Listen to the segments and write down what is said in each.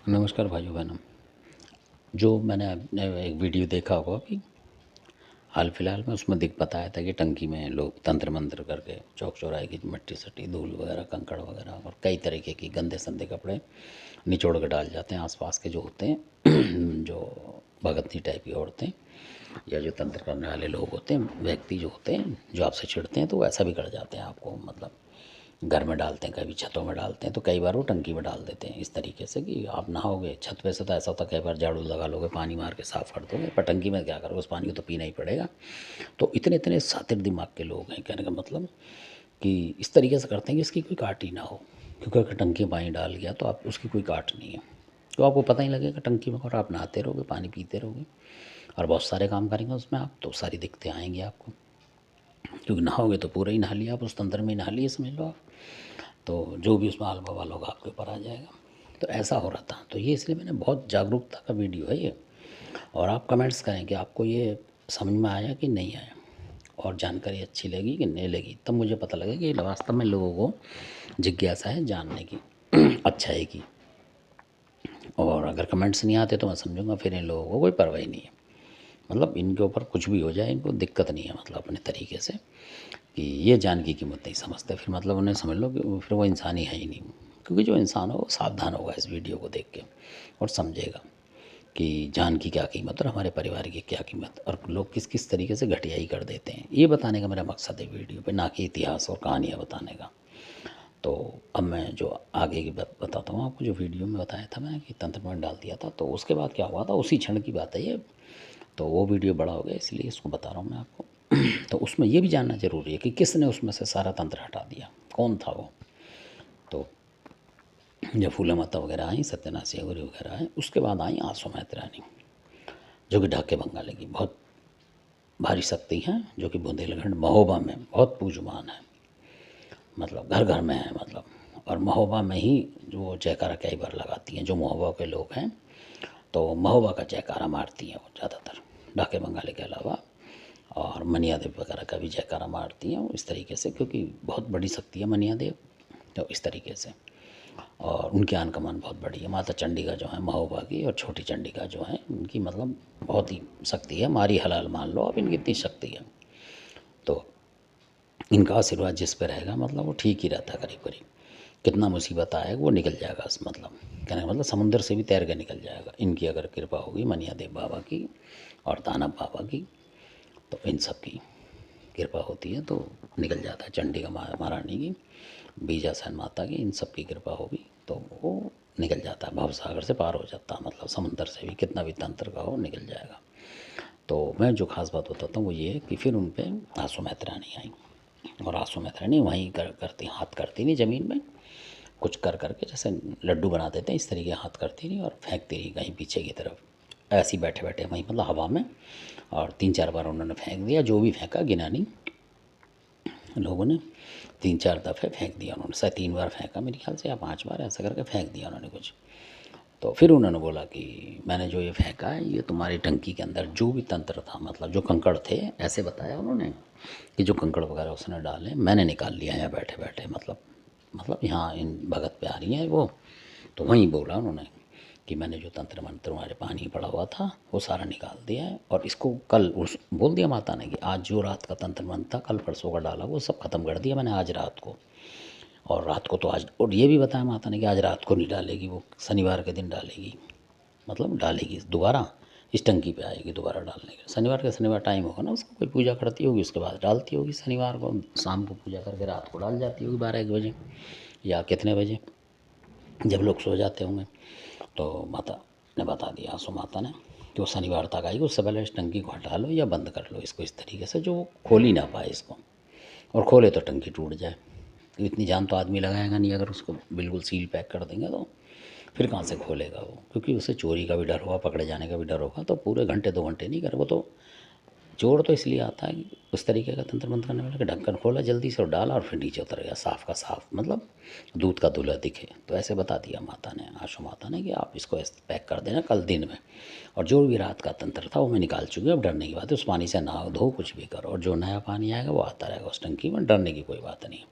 नमस्कार भाइयों बहनों। जो मैंने आपने एक वीडियो देखा होगा अभी हाल फिलहाल में, उसमें दिख बताया था कि टंकी में लोग तंत्र मंत्र करके चौक चौराहे की मिट्टी सट्टी धूल वगैरह कंकड़ वगैरह और कई तरीके की गंदे संदे कपड़े निचोड़ के डाल जाते हैं आसपास के जो होते हैं जो भगतनी टाइप की औरतें या जो तंत्र करने वाले लोग होते हैं, व्यक्ति जो होते हैं जो आपसे चिढ़ते हैं, तो वो ऐसा भी कर जाते हैं आपको। मतलब घर में डालते हैं, कभी छतों में डालते हैं, तो कई बार वो टंकी में डाल देते हैं इस तरीके से कि आप नहाओगे छत पे से तो ऐसा होता है कई बार झाड़ू लगा लोगे, पानी मार के साफ़ कर दोगे, पर टंकी में क्या करोगे, उस पानी को तो पीना ही पड़ेगा। तो इतने इतने शातिर दिमाग के लोग हैं, कहने का मतलब कि इस तरीके से करते हैं कि इसकी कोई काट ही ना हो, क्योंकि अगर टंकी में पानी डाल गया तो आप उसकी कोई काट नहीं है, तो आपको पता ही लगेगा टंकी में, और आप नहाते रहोगे, पानी पीते रहोगे और बहुत सारे काम करेंगे उसमें आप, तो सारी दिक्कतें आएंगी आपको, क्योंकि नहाओगे तो पूरा ही नहा लिया आप, उस तंत्र में ही नहा लिए समझ लो आप। तो जो भी उसमें आल बवाल होगा आपके ऊपर आ जाएगा। तो ऐसा हो रहा था, तो ये इसलिए मैंने, बहुत जागरूकता का वीडियो है ये। और आप कमेंट्स करें कि आपको ये समझ में आया कि नहीं आया, और जानकारी अच्छी लगी कि नहीं लगी, तब मुझे पता लगे कि वास्तव में लोगों को जिज्ञासा है जानने की अच्छाई की। और अगर कमेंट्स नहीं आते तो मैं समझूंगा फिर इन लोगों को कोई परवाह ही नहीं है, मतलब इनके ऊपर कुछ भी हो जाए इनको दिक्कत नहीं है, मतलब अपने तरीके से कि ये जान की कीमत नहीं समझते, फिर मतलब उन्हें समझ लो कि फिर वो इंसान ही है ही नहीं। क्योंकि जो इंसान हो वो सावधान होगा इस वीडियो को देख के और समझेगा कि जान की क्या कीमत और हमारे परिवार की क्या कीमत, और लोग किस किस तरीके से घटियाई कर देते हैं, ये बताने का मेरा मकसद है वीडियो पे, ना कि इतिहास और कहानियाँ बताने का। तो अब मैं जो आगे की बात बताता हूँ आपको, जो वीडियो में बताया था मैं कि तंत्र में डाल दिया था, तो उसके बाद क्या हुआ था, उसी क्षण की बात है ये। तो वो वीडियो बड़ा हो गया इसलिए इसको बता रहा हूँ मैं आपको। तो उसमें ये भी जानना ज़रूरी है कि किसने उसमें से सारा तंत्र हटा दिया, कौन था वो। तो जब फूला माता वगैरह आई, सत्यनारायण गौरी वगैरह आई, उसके बाद आई आसो मैत्रानी, जो कि ढाके बंगाली की बहुत भारी शक्ति हैं, जो कि बुंदेलखंड महोबा में बहुत पूजमान है, मतलब घर घर में है मतलब। और महोबा में ही जो जयकारा कई बार लगाती हैं, जो महोबा के लोग हैं तो महोबा का जयकारा मारती हैं वो ज़्यादातर, ढाके बंगाली के अलावा। और मनिया देव वगैरह का भी जयकारा मारती हैं वो इस तरीके से, क्योंकि बहुत बड़ी शक्ति है मनिया देव, तो इस तरीके से। और उनकी आन कमान बहुत बड़ी है, माता चंडिका जो है महोबा की, और छोटी चंडिका जो है उनकी, मतलब बहुत ही शक्ति है, मारी हलाल मान लो आप, इनकी इतनी शक्ति है। तो इनका आशीर्वाद जिस पे रहेगा मतलब वो ठीक ही रहता है करीब करीब, कितना मुसीबत आएगा वो निकल जाएगा, मतलब कहने का मतलब समुंदर से भी तैर के निकल जाएगा, इनकी अगर कृपा होगी, मनिया देव बाबा की और दानव बाबा की, तो इन सब की कृपा होती है तो निकल जाता है। चंडिका महारानी की, बीजासन माता की, इन सब की कृपा होगी तो वो निकल जाता है, भव सागर से पार हो जाता है, मतलब समुंदर से भी कितना भी तंत्र का हो निकल जाएगा। तो मैं जो खास बात बताता हूँ वो ये है कि फिर उन पर आंसू मैत्रानी आई, और आंसू मैत्रानी वहीं करती, हाथ करती नहीं ज़मीन में, कुछ कर करके जैसे लड्डू बना देते हैं इस तरीके हाथ करती रही और फेंकती रही कहीं पीछे की तरफ, ऐसे ही बैठे बैठे वहीं मतलब हवा में। और 3-4 बार उन्होंने फेंक दिया, जो भी फेंका गिना नहीं लोगों ने, 3-4 दफ़े फेंक दिया उन्होंने, शायद 3 बार फेंका मेरे ख्याल से, या 5 बार ऐसा करके फेंक दिया उन्होंने कुछ। तो फिर उन्होंने बोला कि मैंने जो ये फेंका है ये तुम्हारी टंकी के अंदर जो भी तंत्र था, मतलब जो कंकड़ थे, ऐसे बताया उन्होंने कि जो कंकड़ वगैरह उसने डाले मैंने निकाल लिया है बैठे बैठे, मतलब यहाँ इन भगत पे आ रही हैं वो। तो वहीं बोला उन्होंने कि मैंने जो तंत्र मंत्र तुम्हारे पानी पड़ा हुआ था वो सारा निकाल दिया है, और इसको कल उस बोल दिया माता ने कि आज जो रात का तंत्र मंत्र था कल परसों का डाला वो सब खत्म कर दिया मैंने आज रात को। और रात को तो आज, और ये भी बताया माता ने कि आज रात को नहीं डालेगी वो, शनिवार के दिन डालेगी, मतलब डालेगी दोबारा, इस टंकी पे आएगी दोबारा डालने के, शनिवार का शनिवार टाइम होगा ना, उसको कोई पूजा करती होगी उसके बाद डालती होगी, शनिवार को शाम को पूजा करके रात को डाल जाती होगी 12-1 बजे या कितने बजे, जब लोग सो जाते होंगे। तो माता ने बता दिया, आंसू माता ने, कि वो शनिवार तक आएगी, उससे पहले इस टंकी को हटा लो या बंद कर लो इसको इस तरीके से, जो वो खोल ही ना पाए इसको, और खोले तो टंकी टूट जाए। तो इतनी जान तो आदमी लगाएगा नहीं, अगर उसको बिल्कुल सील पैक कर देंगे तो फिर कहाँ से खोलेगा वो, क्योंकि उसे चोरी का भी डर होगा, पकड़े जाने का भी डर होगा, तो पूरे घंटे 2 घंटे नहीं करे वो। तो चोर तो इसलिए आता है कि उस तरीके का तंत्र मंत्र करने वाला कि ढक्कन खोला जल्दी से और डाला और फिर नीचे उतर गया, साफ़ का साफ़, मतलब दूध का धुला दिखे। तो ऐसे बता दिया माता ने, आशु माता ने, कि आप इसको ऐसे पैक कर देना कल दिन में, और जो भी रात का तंत्र था वो मैं निकाल चुकी हूँ, अब डरने की बात है, उस पानी से नहाओ धो कुछ भी करो, और जो नया पानी आएगा वो आता रहेगा उस टंकी में, डरने की कोई बात नहीं।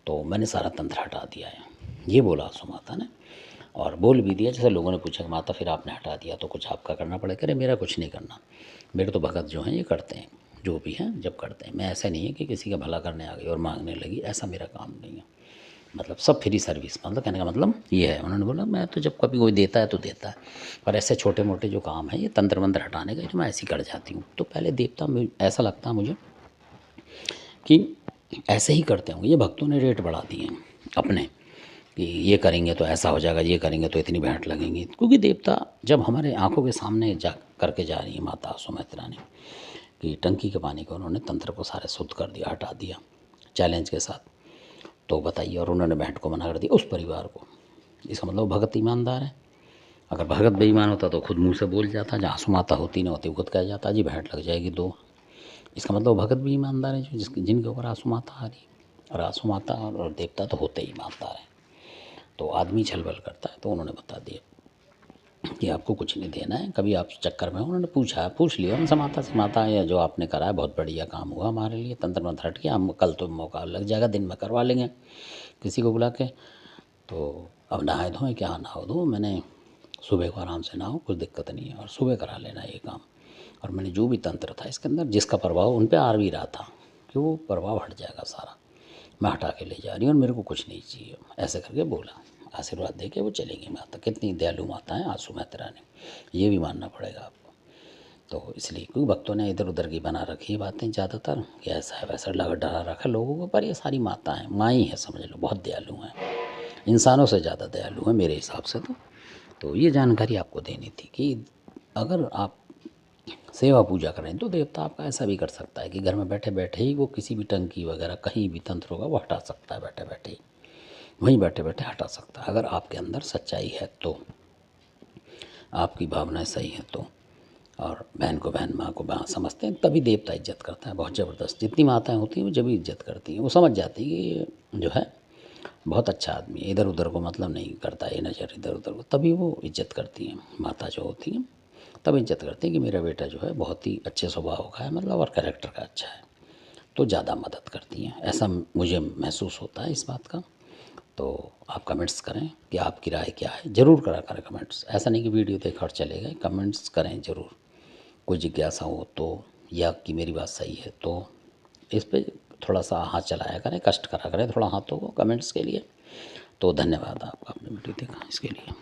तो मैंने सारा तंत्र हटा दिया है, ये बोला आशु माता ने। और बोल भी दिया। जैसे लोगों ने पूछा कि माता फिर आपने हटा दिया तो कुछ आपका करना पड़ेगा। अरे मेरा कुछ नहीं करना, मेरे तो भगत जो हैं ये करते हैं, जो भी हैं जब करते हैं। मैं ऐसा नहीं है कि किसी का भला करने आ गई और मांगने लगी, ऐसा मेरा काम नहीं है। मतलब सब फ्री सर्विस, मतलब कहने का मतलब ये है। उन्होंने बोला मैं तो जब कभी कोई देता है तो देता है, और ऐसे छोटे मोटे जो काम है ये तंत्र मंत्र हटाने का, जो मैं ऐसे ही कर जाती हूँ। तो पहले देवता ऐसा लगता है मुझे कि ऐसे ही करते होंगे, ये भक्तों ने रेट बढ़ा दिए हैं अपने, कि ये करेंगे तो ऐसा हो जाएगा, ये करेंगे तो इतनी भेंट लगेंगी। क्योंकि देवता जब हमारे आंखों के सामने जा करके जा रही है माता सुमित्रा ने, कि टंकी के पानी को उन्होंने तंत्र को सारे शुद्ध कर दिया, हटा दिया चैलेंज के साथ, तो बताइए, और उन्होंने भेंट को मना कर दिया उस परिवार को। इसका मतलब भगत ईमानदार है। अगर भगत बेईमान होता तो खुद मुंह से बोल जाता, जहाँ आंसू माता होती ना होती, खुद कह जाता जी भेंट लग जाएगी दो। इसका मतलब भगत भी ईमानदार है, जो जिनके ऊपर आंसू माता आ रही। और आंसू माता और देवता तो होते ही ईमानदार हैं। तो आदमी छलबल करता है, तो उन्होंने बता दिया कि आपको कुछ नहीं देना है। कभी आप चक्कर में, उन्होंने पूछ लिया उनसे माता से, माता ये जो आपने करा है बहुत बढ़िया काम हुआ हमारे लिए, तंत्र मंत्र हट गया, हम कल तो मौका लग जाएगा, दिन में करवा लेंगे किसी को बुला के। तो अब नहाए धोएं, क्या नहाओ धो, मैंने सुबह को आराम से नहाओ, कुछ दिक्कत नहीं है, और सुबह करा लेना ये काम। और मैंने जो भी तंत्र था इसके अंदर, जिसका प्रभाव उन पर आ भी रहा था, कि वो प्रभाव हट जाएगा सारा, मैं हटा के ले जा रही हूँ और मेरे को कुछ नहीं चाहिए, ऐसे करके बोला। आशीर्वाद दे के वो चलेंगी माता। कितनी दयालु माता है आंसू माता रानी, ये भी मानना पड़ेगा आपको। तो इसलिए क्योंकि भक्तों ने इधर उधर की बना रखी है बातें ज़्यादातर, कि ऐसा है वैसा लगा डरा रखा लोगों को, पर ये सारी माता हैं, माँ ही है समझ लो, बहुत दयालु हैं, इंसानों से ज़्यादा दयालु हैं मेरे हिसाब से। तो ये जानकारी आपको देनी थी कि अगर आप सेवा पूजा करें तो देवता आपका ऐसा भी कर सकता है कि घर में बैठे बैठे ही वो किसी भी टंकी वगैरह कहीं भी तंत्र होगा वो हटा सकता है, बैठे बैठे ही, वहीं बैठे बैठे हटा सकता है, अगर आपके अंदर सच्चाई है तो, आपकी भावनाएं सही हैं तो। और बहन को बहन, माँ को माँ समझते हैं, तभी देवता इज्जत करता है बहुत ज़बरदस्त। जितनी माताएं होती हैं वो जब भी इज्जत करती हैं, वो समझ जाती है कि ये जो है बहुत अच्छा आदमी है, इधर उधर को मतलब नहीं करता, ये नज़र इधर उधर को, तभी वो इज्जत करती हैं माता जो होती हैं, तब इज्जत करती हैं कि मेरा बेटा जो है बहुत ही अच्छे स्वभाव का है, मतलब और कैरेक्टर का अच्छा है, तो ज़्यादा मदद करती हैं। ऐसा मुझे महसूस होता है इस बात का। तो आप कमेंट्स करें कि आपकी राय क्या है, ज़रूर करा करें कमेंट्स, ऐसा नहीं कि वीडियो देखा और चले गए, कमेंट्स करें ज़रूर। कोई जिज्ञासा हो तो, या कि मेरी बात सही है तो, इस पे थोड़ा सा हाथ चलाया करें, कष्ट करा करें थोड़ा हाथों को कमेंट्स के लिए। तो धन्यवाद आपका, आपने वीडियो देखा इसके लिए।